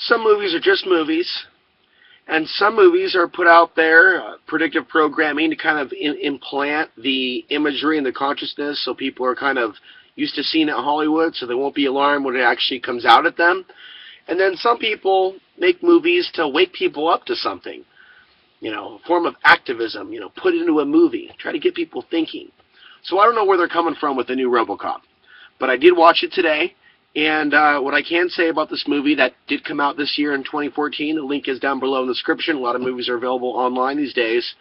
Some movies are just movies, and some movies are put out there, predictive programming, to kind of implant the imagery and the consciousness so people are kind of used to seeing it in Hollywood, so they won't be alarmed when it actually comes out at them. And then some people make movies to wake people up to something, a form of activism, put it into a movie, try to get people thinking. So I don't know where they're coming from with the new RoboCop, but I did watch it today. And what I can say about this movie that did come out this year in 2014, the link is down below in the description, a lot of movies are available online these days,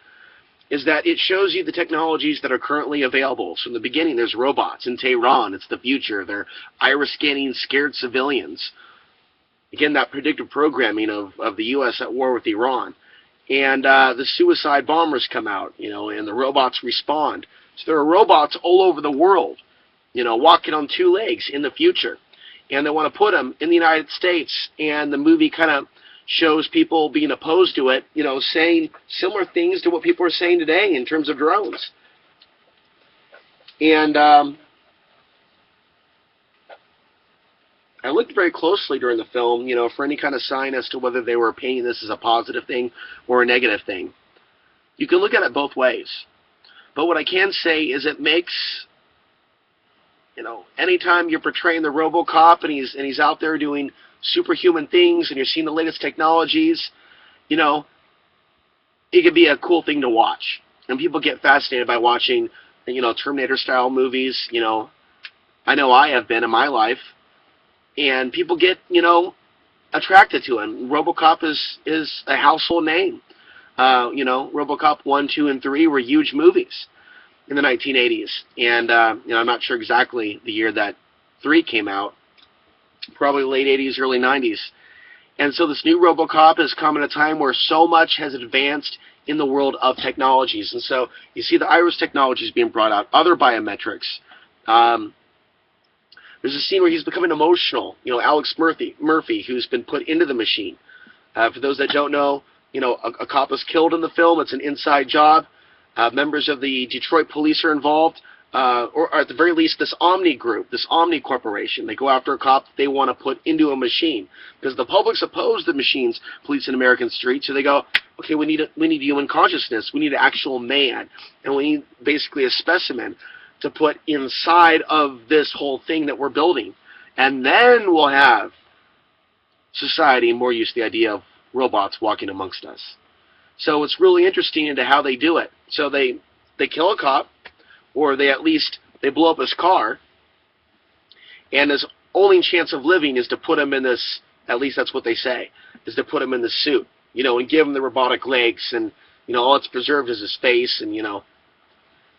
is that it shows you the technologies that are currently available. So in the beginning, there's robots in Tehran. It's the future. They're iris-scanning scared civilians. Again, that predictive programming of the U.S. at war with Iran. And the suicide bombers come out, and the robots respond. So there are robots all over the world, walking on two legs in the future. And they want to put them in the United States. And the movie kind of shows people being opposed to it, saying similar things to what people are saying today in terms of drones. And I looked very closely during the film, for any kind of sign as to whether they were painting this as a positive thing or a negative thing. You can look at it both ways. But what I can say is it makes, anytime you're portraying the RoboCop and he's out there doing superhuman things and you're seeing the latest technologies, it could be a cool thing to watch. And people get fascinated by watching, Terminator-style movies. I know I have been in my life. And people get, attracted to him. RoboCop is a household name. RoboCop 1, 2, and 3 were huge movies in the 1980s. And, I'm not sure exactly the year that 3 came out. Probably late 80s, early 90s. And so this new RoboCop has come at a time where so much has advanced in the world of technologies. And so you see the iris technologies being brought out, other biometrics. There's a scene where he's becoming emotional. Alex Murphy, who's been put into the machine. For those that don't know, a cop is killed in the film. It's an inside job. Members of the Detroit police are involved, or at the very least, this Omni group, this Omni corporation. They go after a cop that they want to put into a machine because the public's opposed to machines policing American streets. So they go, okay, we need human consciousness. We need an actual man, and we need basically a specimen to put inside of this whole thing that we're building. And then we'll have society more used to the idea of robots walking amongst us. So it's really interesting into how they do it. So they kill a cop, or they blow up his car, and his only chance of living is to put him in this, at least that's what they say, is to put him in the suit, and give him the robotic legs, and, all it's preserved is his face, and,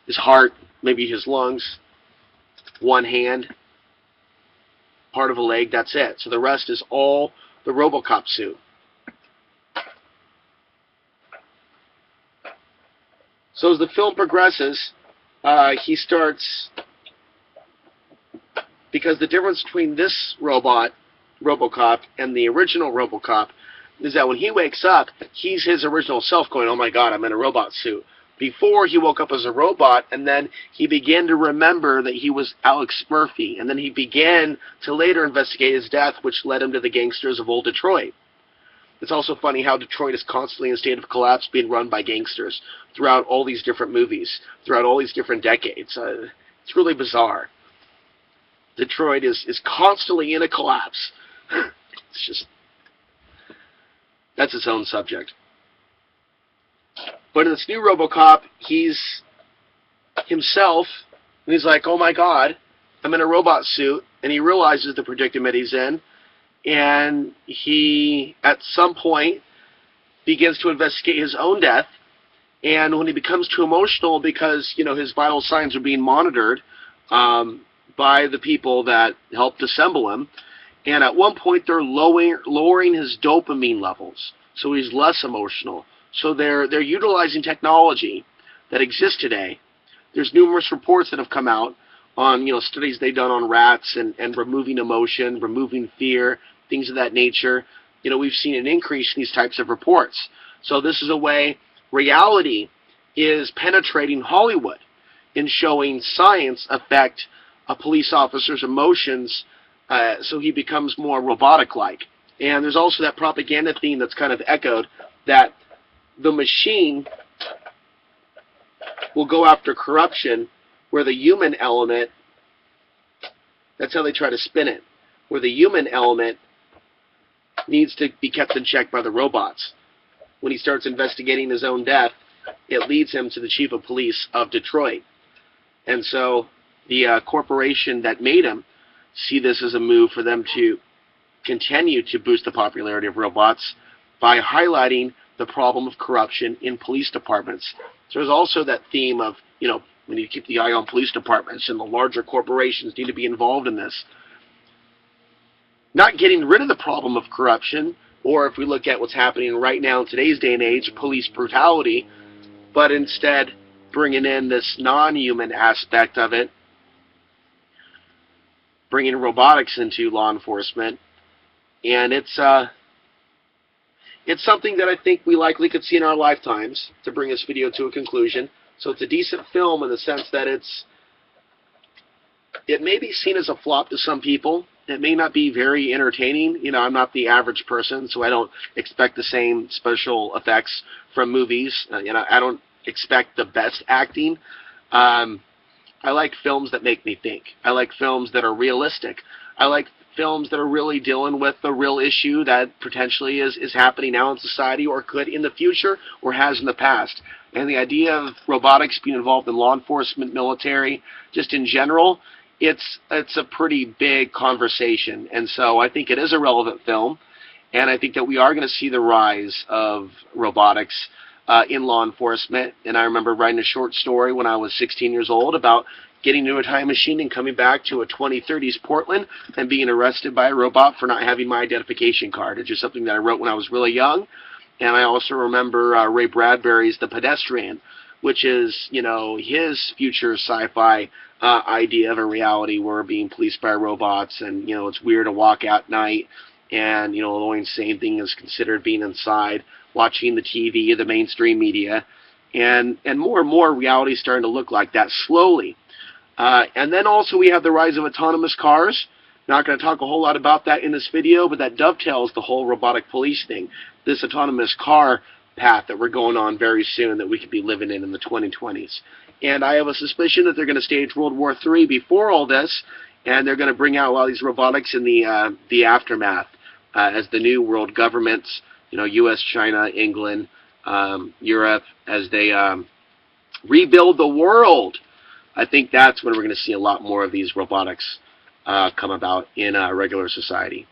his heart, maybe his lungs, one hand, part of a leg, that's it. So the rest is all the RoboCop suit. So as the film progresses, he starts, because the difference between this RoboCop, and the original RoboCop is that when he wakes up, he's his original self going, oh my God, I'm in a robot suit. Before, he woke up as a robot, and then he began to remember that he was Alex Murphy, and then he began to later investigate his death, which led him to the gangsters of old Detroit. It's also funny how Detroit is constantly in a state of collapse, being run by gangsters throughout all these different movies, throughout all these different decades. It's really bizarre. Detroit is constantly in a collapse. It's just, that's its own subject. But in this new RoboCop, he's himself, and he's like, oh my God, I'm in a robot suit, and he realizes the predicament he's in, and he, at some point, begins to investigate his own death, and when he becomes too emotional because, his vital signs are being monitored by the people that helped assemble him, and at one point they're lowering his dopamine levels, so he's less emotional. So they're utilizing technology that exists today. There's numerous reports that have come out on studies they've done on rats and removing emotion, removing fear, things of that nature. We've seen an increase in these types of reports. So this is a way reality is penetrating Hollywood in showing science affect a police officer's emotions, so he becomes more robotic-like. And there's also that propaganda theme that's kind of echoed, that the machine will go after corruption, where the human element, that's how they try to spin it, where the human element needs to be kept in check by the robots. When he starts investigating his own death, it leads him to the chief of police of Detroit. And so the corporation that made him see this as a move for them to continue to boost the popularity of robots by highlighting the problem of corruption in police departments. So there's also that theme of, we need to keep the eye on police departments, and the larger corporations need to be involved in this. Not getting rid of the problem of corruption, or if we look at what's happening right now in today's day and age, police brutality, but instead bringing in this non-human aspect of it, bringing robotics into law enforcement. And it's something that I think we likely could see in our lifetimes, to bring this video to a conclusion. So it's a decent film in the sense that it may be seen as a flop to some people. It may not be very entertaining. I'm not the average person, so I don't expect the same special effects from movies. I don't expect the best acting. I like films that make me think. I like films that are realistic. I like films that are really dealing with the real issue that potentially is happening now in society, or could in the future, or has in the past. And the idea of robotics being involved in law enforcement, military, just in general, it's a pretty big conversation. And so I think it is a relevant film, and I think that we are going to see the rise of robotics in law enforcement. And I remember writing a short story when I was 16 years old about getting into a time machine and coming back to a 2030s Portland and being arrested by a robot for not having my identification card. It's just something that I wrote when I was really young. And I also remember Ray Bradbury's The Pedestrian, which is, his future sci-fi idea of a reality where we're being policed by robots, and, it's weird to walk at night, and, the only insane thing is considered being inside, watching the TV, the mainstream media, and more reality is starting to look like that slowly. And then also we have the rise of autonomous cars. Not going to talk a whole lot about that in this video, but that dovetails the whole robotic police thing. This autonomous car path that we're going on very soon, that we could be living in the 2020s. And I have a suspicion that they're going to stage World War III before all this, and they're going to bring out a lot of these robotics in the aftermath as the new world governments, U.S., China, England, Europe, as they rebuild the world. I think that's when we're going to see a lot more of these robotics come about in regular society.